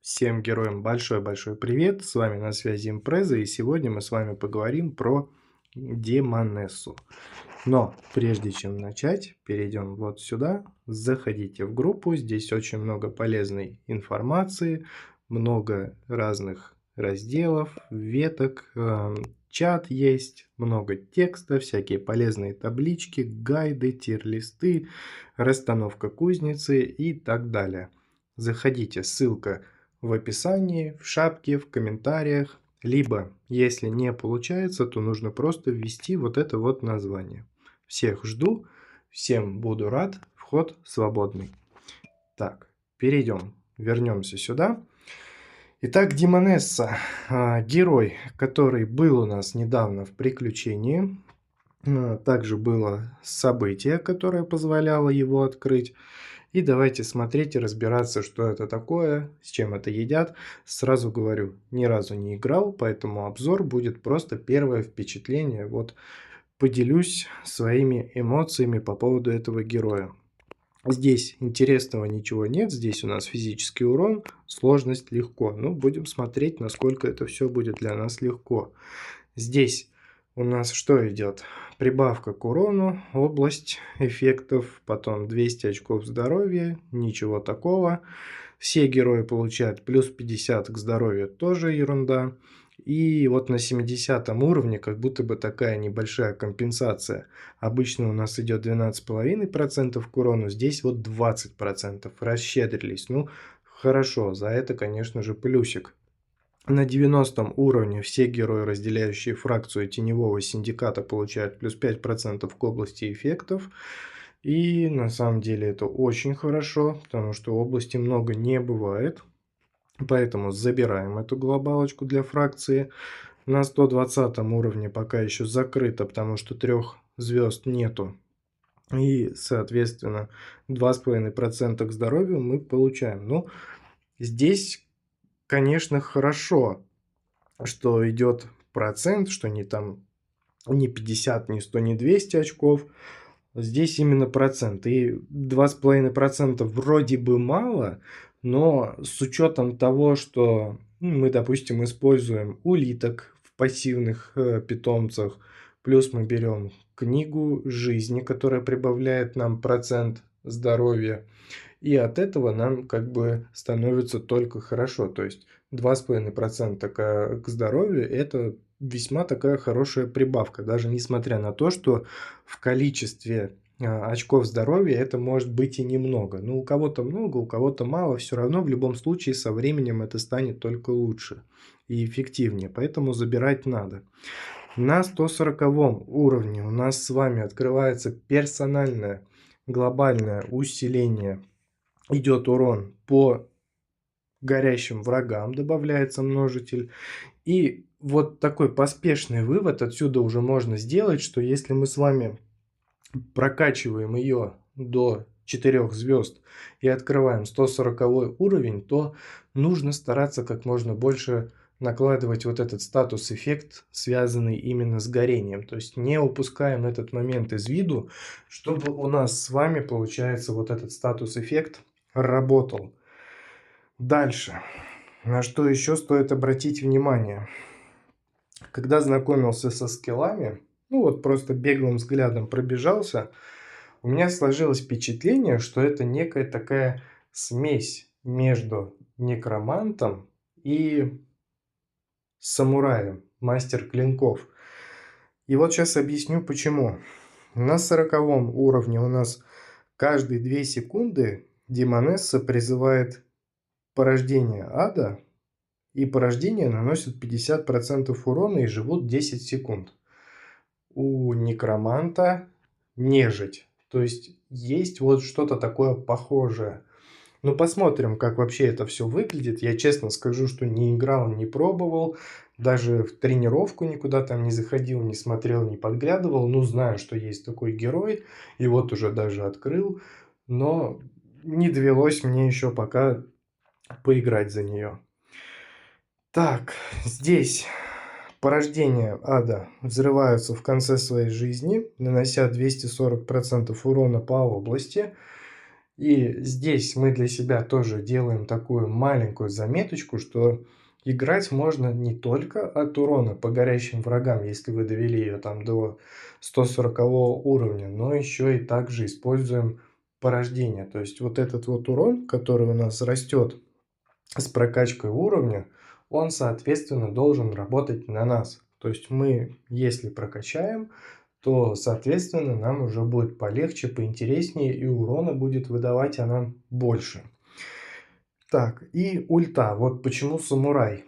Всем героям большой-большой привет, с вами на связи Импреза, и сегодня мы с вами поговорим про Демонессу. Но прежде чем начать, перейдем вот сюда, заходите в группу, здесь очень много полезной информации, много разных разделов, веток, чат есть, много текста, всякие полезные таблички, гайды, тир-листы, расстановка кузницы и так далее. Заходите, ссылка в описании, в шапке, в комментариях. Либо, если не получается, то нужно просто ввести вот это вот название. Всех жду, всем буду рад, вход свободный. Так, вернемся сюда. Итак, Демонесса, герой, который был у нас недавно в приключении. Также было событие, которое позволяло его открыть. И давайте смотреть и разбираться, что это такое, с чем это едят. Сразу говорю, ни разу не играл, поэтому обзор будет просто первое впечатление. Вот поделюсь своими эмоциями по поводу этого героя. Здесь интересного ничего нет, здесь у нас физический урон, сложность легко. Ну, будем смотреть, насколько это все будет для нас легко. Здесь у нас что идет? Прибавка к урону, область эффектов, потом 200 очков здоровья, ничего такого. Все герои получают плюс 50 к здоровью, тоже ерунда. И вот на 70 уровне как будто бы такая небольшая компенсация. Обычно у нас идет 12,5% к урону, здесь вот 20%. Расщедрились. Ну, хорошо, за это, конечно же, плюсик. На 90 уровне все герои, разделяющие фракцию Теневого Синдиката, получают плюс 5% к области эффектов. И на самом деле это очень хорошо, потому что области много не бывает. Поэтому забираем эту глобалочку для фракции. На 120 уровне пока еще закрыто, потому что 3 звезд нету. И, соответственно, 2,5% к здоровью мы получаем. Ну, здесь, конечно, хорошо, что идет процент, что не там не 50, не 100, не 200 очков. Здесь именно процент. И 2,5% вроде бы мало, но с учетом того, что мы, допустим, используем улиток в пассивных питомцах, плюс мы берем книгу жизни, которая прибавляет нам процент здоровья, и от этого нам как бы становится только хорошо. То есть 2,5% к здоровью – это весьма такая хорошая прибавка. Даже несмотря на то, что в количестве очков здоровья это может быть и немного. Ну, у кого-то много, у кого-то мало. Все равно в любом случае со временем это станет только лучше и эффективнее. Поэтому забирать надо. На 140 уровне у нас с вами открывается персональное глобальное усиление. Идет урон по горящим врагам, добавляется множитель. И вот такой поспешный вывод отсюда уже можно сделать, что если мы с вами прокачиваем ее до 4 звезд и открываем 140 уровень, то нужно стараться как можно больше накладывать вот этот статус-эффект, связанный именно с горением. То есть не упускаем этот момент из виду, чтобы у нас с вами, получается, вот этот статус-эффект работал. Дальше. На что еще стоит обратить внимание? Когда знакомился со скиллами, ну вот просто беглым взглядом пробежался, у меня сложилось впечатление, что это некая такая смесь между некромантом и самураем, мастер клинков. И вот сейчас объясню почему. На 40 уровне у нас каждые 2 секунды Демонесса призывает порождение ада, и порождение наносит 50% урона и живут 10 секунд. У некроманта нежить. То есть вот что-то такое похожее. Ну, посмотрим, как вообще это все выглядит. Я честно скажу, что не играл, не пробовал. Даже в тренировку никуда там не заходил, не смотрел, не подглядывал. Ну, знаю, что есть такой герой. И вот уже даже открыл. Но не довелось мне еще пока поиграть за нее. Так, здесь порождения ада взрываются в конце своей жизни, нанося 240% урона по области. И здесь мы для себя тоже делаем такую маленькую заметочку, что играть можно не только от урона по горящим врагам, если вы довели ее там до 140 уровня, но еще и также используем порождение. То есть вот этот вот урон, который у нас растет с прокачкой уровня, он, соответственно, должен работать на нас. То есть мы, если прокачаем, то, соответственно, нам уже будет полегче, поинтереснее, и урона будет выдавать она больше. Так, и ульта. Вот почему самурай.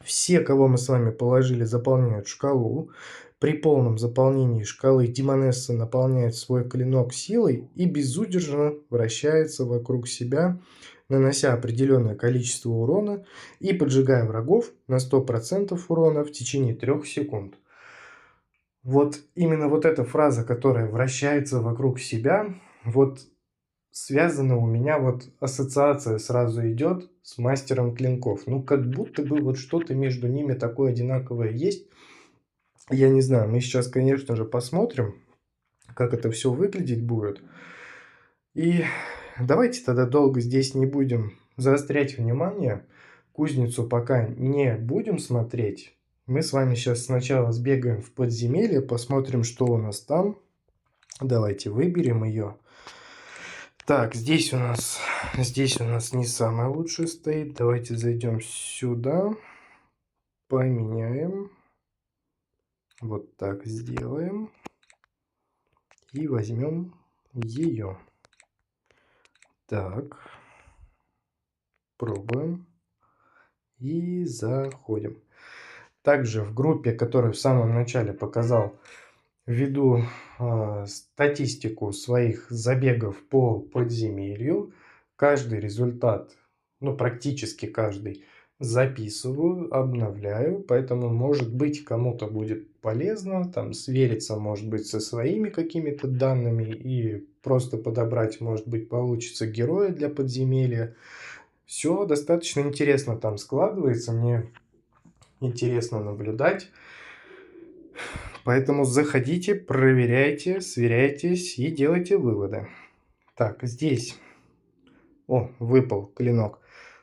Все, кого мы с вами положили, заполняют шкалу. При полном заполнении шкалы Демонесса наполняет свой клинок силой и безудержно вращается вокруг себя, нанося определенное количество урона и поджигая врагов на 100% урона в течение 3 секунд. Вот именно вот эта фраза, которая вращается вокруг себя, вот связана у меня, вот ассоциация сразу идет с мастером клинков. Ну, как будто бы вот что-то между ними такое одинаковое есть. Я не знаю, мы сейчас, конечно же, посмотрим, как это все выглядеть будет. И давайте тогда долго здесь не будем заострять внимание. Кузницу пока не будем смотреть. Мы с вами сейчас сначала сбегаем в подземелье, посмотрим, что у нас там. Давайте выберем ее. Так, здесь у нас не самое лучшее стоит. Давайте зайдем сюда. Поменяем. Вот так сделаем. И возьмем ее. Так. Пробуем. И заходим. Также в группе, которую в самом начале показал, введу статистику своих забегов по подземелью. Каждый результат, ну практически каждый, записываю, обновляю. Поэтому, может быть, кому-то будет полезно там свериться, может быть, со своими какими-то данными и просто подобрать, может быть, получится героя для подземелья. Все достаточно интересно там складывается, мне интересно наблюдать. Поэтому заходите, проверяйте, сверяйтесь и делайте выводы. Так, здесь, выпал клинок.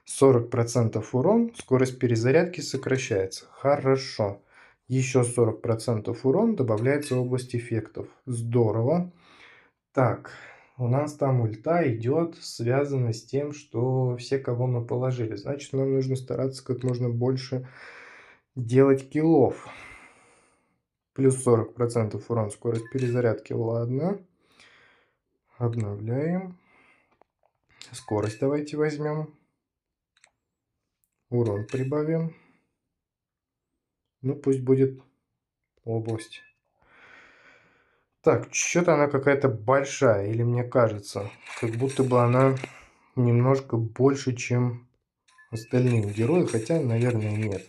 40% урон, скорость перезарядки сокращается. Хорошо. Еще 40% урон добавляется в область эффектов. Здорово. Так, у нас там ульта идет, связана с тем, что все, кого мы положили. Значит, нам нужно стараться как можно больше делать киллов. Плюс 40% урон, скорость перезарядки. Ладно. Обновляем. Скорость давайте возьмем. Урон прибавим. Ну, пусть будет область. Так, что-то она какая-то большая. Или мне кажется, как будто бы она немножко больше, чем остальные герои. Хотя, наверное, нет.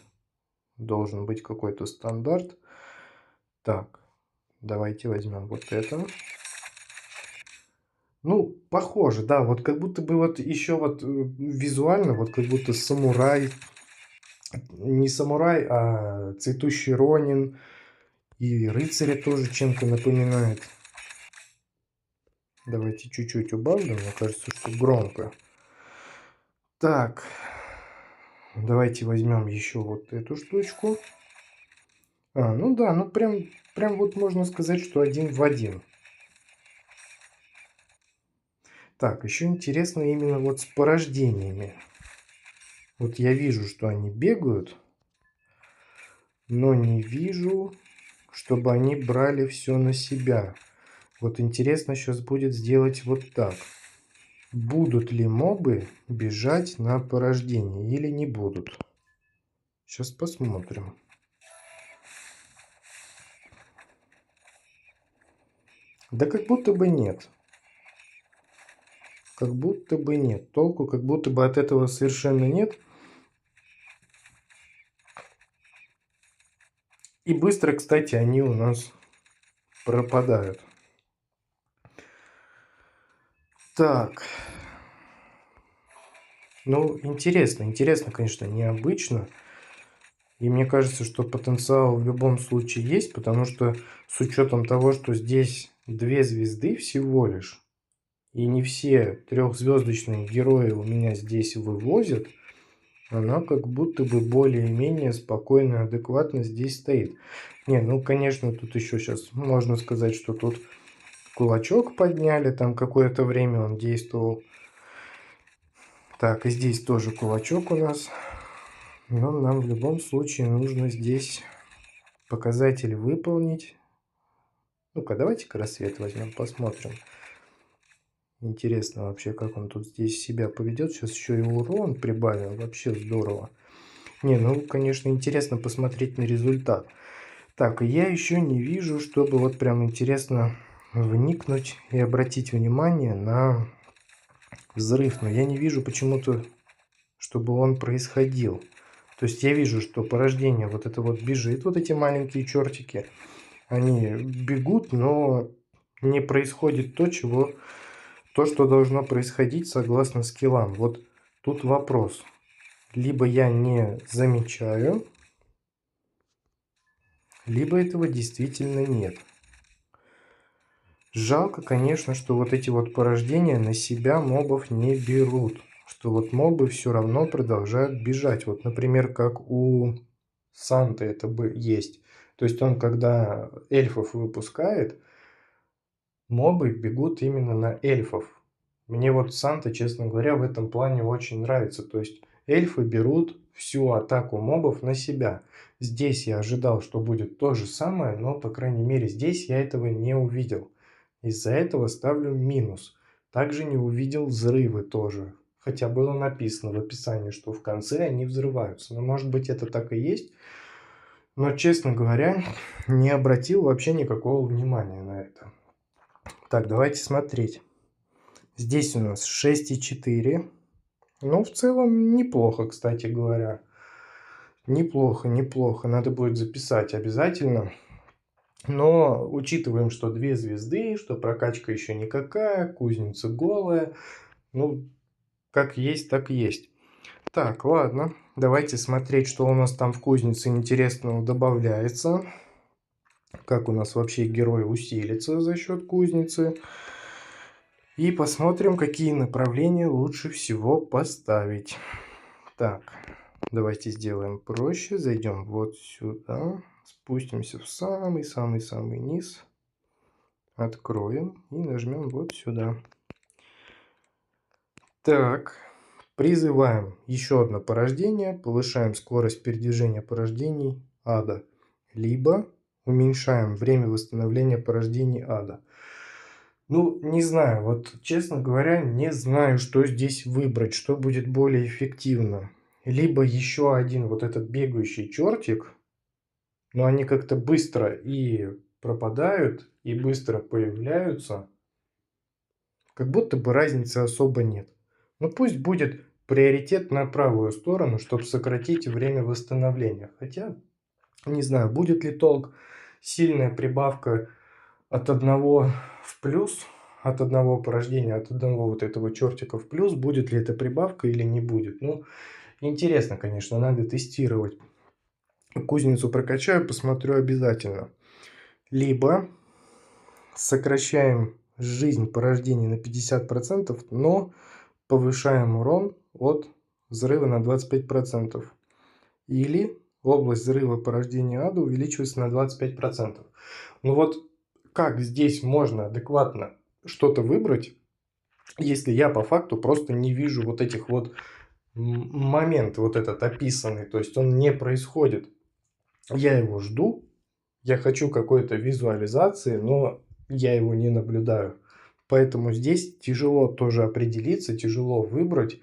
Должен быть какой-то стандарт. Так, давайте возьмем вот это. Ну, похоже, да, вот как будто бы вот еще вот визуально, вот как будто самурай, не самурай, а цветущий ронин, и рыцаря тоже чем-то напоминает. Давайте чуть-чуть убавлю, мне кажется, что громко. Так, давайте возьмем еще вот эту штучку. Ну да, ну прям вот можно сказать, что один в один. Так, еще интересно именно вот с порождениями. Вот я вижу, что они бегают, но не вижу, чтобы они брали все на себя. Вот интересно сейчас будет сделать вот так. Будут ли мобы бежать на порождение или не будут? Сейчас посмотрим. Да как будто бы нет. Как будто бы нет. Толку как будто бы от этого совершенно нет. И быстро, кстати, они у нас пропадают. Так. Ну, интересно. Интересно, конечно, необычно. И мне кажется, что потенциал в любом случае есть, потому что с учетом того, что здесь 2 звезды всего лишь, и не все трехзвездочные герои у меня здесь вывозят, она как будто бы более-менее спокойно и адекватно здесь стоит. Не, ну конечно, тут еще сейчас можно сказать, что тут кулачок подняли, там какое-то время он действовал. Так, и здесь тоже кулачок у нас. Но нам в любом случае нужно здесь показатель выполнить. Ну-ка, давайте-ка рассвет возьмем, посмотрим. Интересно вообще, как он тут здесь себя поведет. Сейчас еще и урон прибавил. Вообще здорово. Не, ну, конечно, интересно посмотреть на результат. Так, я еще не вижу, чтобы вот прям интересно вникнуть и обратить внимание на взрыв. Но я не вижу почему-то, чтобы он происходил. То есть я вижу, что порождение вот это вот бежит, вот эти маленькие чертики. Они бегут, но не происходит то, что должно происходить согласно скиллам. Вот тут вопрос. Либо я не замечаю, либо этого действительно нет. Жалко, конечно, что вот эти вот порождения на себя мобов не берут. Что вот мобы все равно продолжают бежать. Вот, например, как у Санты это бы есть. То есть он, когда эльфов выпускает, мобы бегут именно на эльфов. Мне вот Санта, честно говоря, в этом плане очень нравится. То есть эльфы берут всю атаку мобов на себя. Здесь я ожидал, что будет то же самое, но, по крайней мере, здесь я этого не увидел. Из-за этого ставлю минус. Также не увидел взрывы тоже. Хотя было написано в описании, что в конце они взрываются. Но может быть это так и есть. Но, честно говоря, не обратил вообще никакого внимания на это. Так, давайте смотреть. Здесь у нас 6,4. Ну, в целом неплохо, кстати говоря. Неплохо, неплохо. Надо будет записать обязательно. Но учитываем, что 2 звезды, что прокачка еще никакая, кузница голая. Ну, как есть, так есть. Так, ладно. Давайте смотреть, что у нас там в кузнице интересного добавляется. Как у нас вообще герой усилится за счет кузницы. И посмотрим, какие направления лучше всего поставить. Так, давайте сделаем проще. Зайдем вот сюда. Спустимся в самый-самый-самый низ. Откроем и нажмем вот сюда. Так, призываем еще одно порождение. Повышаем скорость передвижения порождений ада. Либо уменьшаем время восстановления порождений ада. Ну, не знаю, вот честно говоря, не знаю, что здесь выбрать, что будет более эффективно. Либо еще один вот этот бегающий чертик, но они как-то быстро и пропадают, и быстро появляются. Как будто бы разницы особо нет. Ну пусть будет приоритет на правую сторону, чтобы сократить время восстановления. Хотя, не знаю, будет ли толк, сильная прибавка от одного в плюс, от одного порождения, от одного вот этого чертика в плюс, будет ли это прибавка или не будет. Ну, интересно, конечно, надо тестировать. Кузницу прокачаю, посмотрю обязательно. Либо сокращаем жизнь порождений на 50%, но повышаем урон от взрыва на 25%. Или область взрыва порождения ада увеличивается на 25%. Ну вот как здесь можно адекватно что-то выбрать, если я по факту просто не вижу вот этих вот момент вот этот описанный, то есть он не происходит. Я его жду, я хочу какой-то визуализации, но я его не наблюдаю. Поэтому здесь тяжело тоже определиться, тяжело выбрать.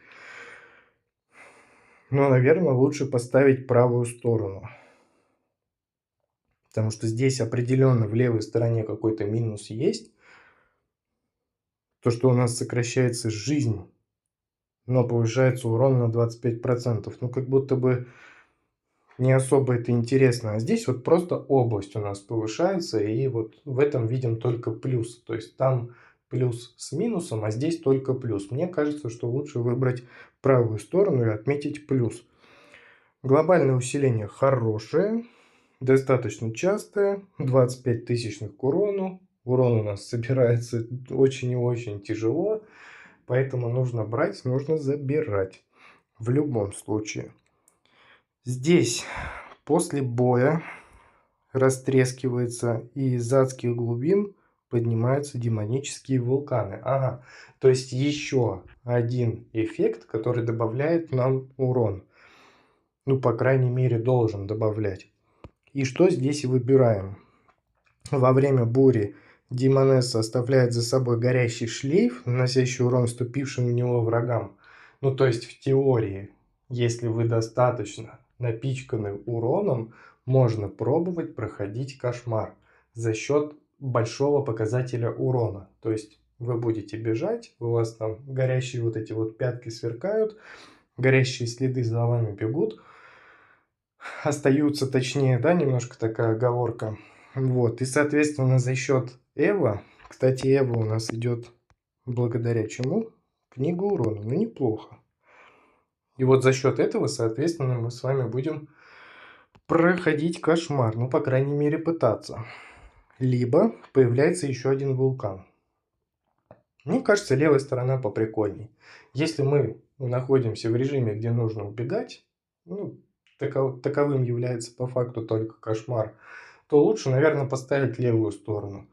Но, наверное, лучше поставить правую сторону. Потому что здесь определенно в левой стороне какой-то минус есть. То, что у нас сокращается жизнь, но повышается урон на 25%. Ну, как будто бы не особо это интересно. А здесь вот просто область у нас повышается, и вот в этом видим только плюс. То есть там плюс с минусом, а здесь только плюс. Мне кажется, что лучше выбрать правую сторону и отметить плюс. Глобальное усиление хорошее, достаточно частое, 25 тысячных к урону, урон у нас собирается очень и очень тяжело, поэтому нужно брать, нужно забирать в любом случае. Здесь после боя растрескивается, и из адских глубин поднимаются демонические вулканы. Ага, то есть еще один эффект, который добавляет нам урон. Ну, по крайней мере, должен добавлять. И что здесь выбираем? Во время бури Демонесса оставляет за собой горящий шлейф, наносящий урон вступившим в него врагам. Ну, то есть в теории, если вы достаточно напичканы уроном, можно пробовать проходить кошмар за счет большого показателя урона. То есть вы будете бежать, у вас там горящие вот эти вот пятки сверкают, горящие следы за вами бегут, остаются, точнее, да, немножко такая оговорка. Вот, и, соответственно, за счет Эва, кстати, Эва у нас идет благодаря чему? Книга урона, ну неплохо. И вот за счет этого, соответственно, мы с вами будем проходить кошмар, ну, по крайней мере, пытаться. Либо появляется еще один вулкан. Мне кажется, левая сторона поприкольней. Если мы находимся в режиме, где нужно убегать, ну, таковым является по факту только кошмар, то лучше, наверное, поставить левую сторону.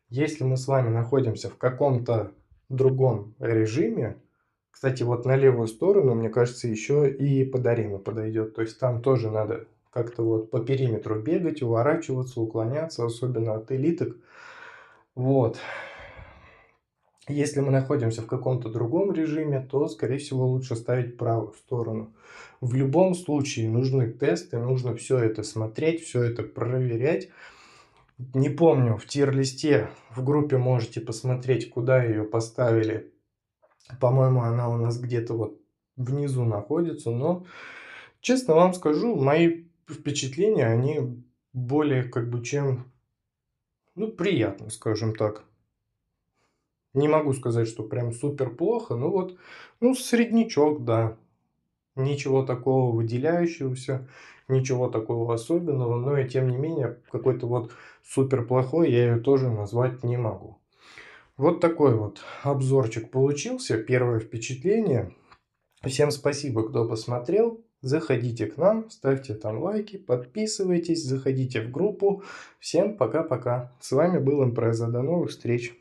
Если мы с вами находимся в каком-то другом режиме, кстати, вот на левую сторону, мне кажется, еще и под арену подойдет. То есть там тоже надо как-то вот по периметру бегать, уворачиваться, уклоняться, особенно от элиток. Вот. Если мы находимся в каком-то другом режиме, то, скорее всего, лучше ставить правую сторону. В любом случае нужны тесты, нужно все это смотреть, все это проверять. Не помню, в тир-листе в группе можете посмотреть, куда ее поставили. По-моему, она у нас где-то вот внизу находится, но, честно вам скажу, мои впечатления, они более как бы чем, ну, приятно, скажем так. Не могу сказать, что прям супер плохо, но вот, ну, среднячок, да. Ничего такого выделяющегося, ничего такого особенного, но и тем не менее, какой-то вот супер плохой я ее тоже назвать не могу. Вот такой вот обзорчик получился, первое впечатление. Всем спасибо, кто посмотрел. Заходите к нам, ставьте там лайки, подписывайтесь, заходите в группу. Всем пока-пока. С вами был Импреза. До новых встреч.